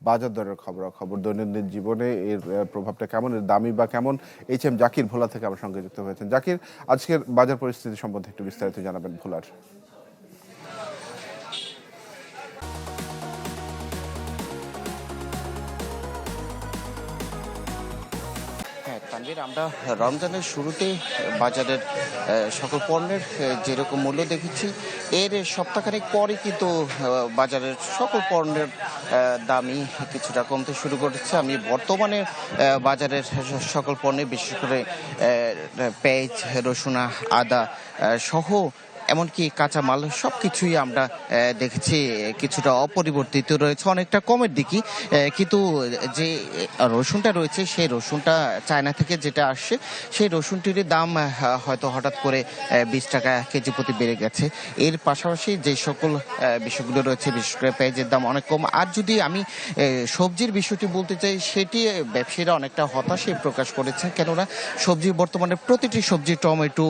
বাজার দরের খবরাখবর, দৈনন্দিন জীবনে এর প্রভাবটা কেমন, এর দামি বা কেমন, এইচ এম জাকির ভোলা থেকে আমার সঙ্গে যুক্ত হয়েছেন। জাকির, আজকের বাজার পরিস্থিতি সম্বন্ধে একটু বিস্তারিত জানাবেন ভোলার। হ্যাঁ তানভীর, আমরা রমজানের শুরুতে বাজারের সকল পণ্যের যেরকম মূল্য দেখেছি, এর সপ্তাহখানেক পরে কিন্তু বাজারের সকল পণ্যের দামই কিছুটা কমতে শুরু করেছে। আমি বর্তমানে বাজারের সকল পণ্যে, বিশেষ করে পেঁয়াজ, রসুন, আদা সহ এমনকি কাঁচামাল সব কিছুই আমরা দেখেছি কিছুটা অপরিবর্তিত রয়েছে, অনেকটা কমের দিকই। কিন্তু যে রসুনটা রয়েছে, সেই রসুনটা চায়না থেকে যেটা আসছে, সেই রসুনটির দাম হয়তো হঠাৎ করে 20 টাকা কেজি প্রতি বেড়ে গেছে। এর পাশাপাশি যে সকল বিষয়গুলো রয়েছে, বিশেষ করে পেঁয়াজের দাম অনেক কম। আর যদি আমি সবজির বিষয়টি বলতে চাই, সেটি ব্যবসায়ীরা অনেকটা হতাশই প্রকাশ করেছে। কেননা সবজি বর্তমানে প্রতিটি সবজি, টমেটো,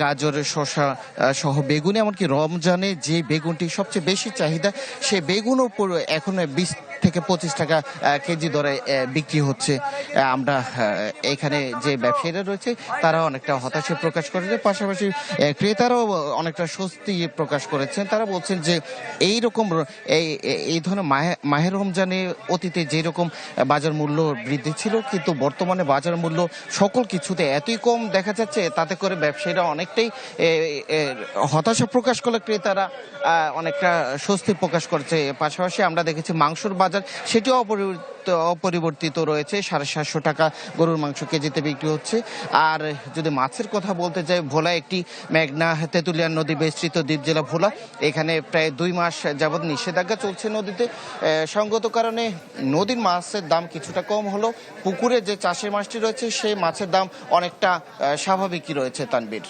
গাজর, শসা সহ বেগুন, এমনকি রমজানে যে বেগুনটি সবচেয়ে বেশি চাহিদা, সেই বেগুনও এখন 20 থেকে 25 টাকা কেজি দরে বিক্রি হচ্ছে। আমরা এখানে যে ব্যবসায়ীরা রয়েছে তারা অনেকটা হতাশা প্রকাশ করেছে, পাশাপাশি ক্রেতারাও অনেকটা স্বস্তি প্রকাশ করেছেন। তারা বলছেন যে এই ধরনের মাহে রমজানে অতীতে যেরকম বাজার মূল্য বৃদ্ধি ছিল, কিন্তু বর্তমানে বাজার মূল্য সকল কিছুতে এতই কম দেখা যাচ্ছে, তাতে করে ব্যবসায়ীরা অনেকটাই হতাশা প্রকাশ করলে ক্রেতারা অনেকটা স্বস্তি প্রকাশ করছে। পাশাপাশি আমরা দেখেছি মাংসর বাজার, সেটিও অপরিবর্তিত রয়েছে। 750 টাকা গরুর মাংস কেজিতে বিক্রি হচ্ছে। আর যদি মাছের কথা বলতে যাই, ভোলা একটি মেঘনা তেঁতুলিয়া নদী বেষ্টিত দ্বীপ জেলা ভোলা, এখানে প্রায় 2 মাস যাবৎ নিষেধাজ্ঞা চলছে নদীতে। সঙ্গত কারণে নদীর মাছের দাম কিছুটা কম হলো, পুকুরে যে চাষের মাছটি রয়েছে সেই মাছের দাম অনেকটা স্বাভাবিকই রয়েছে তানবীর।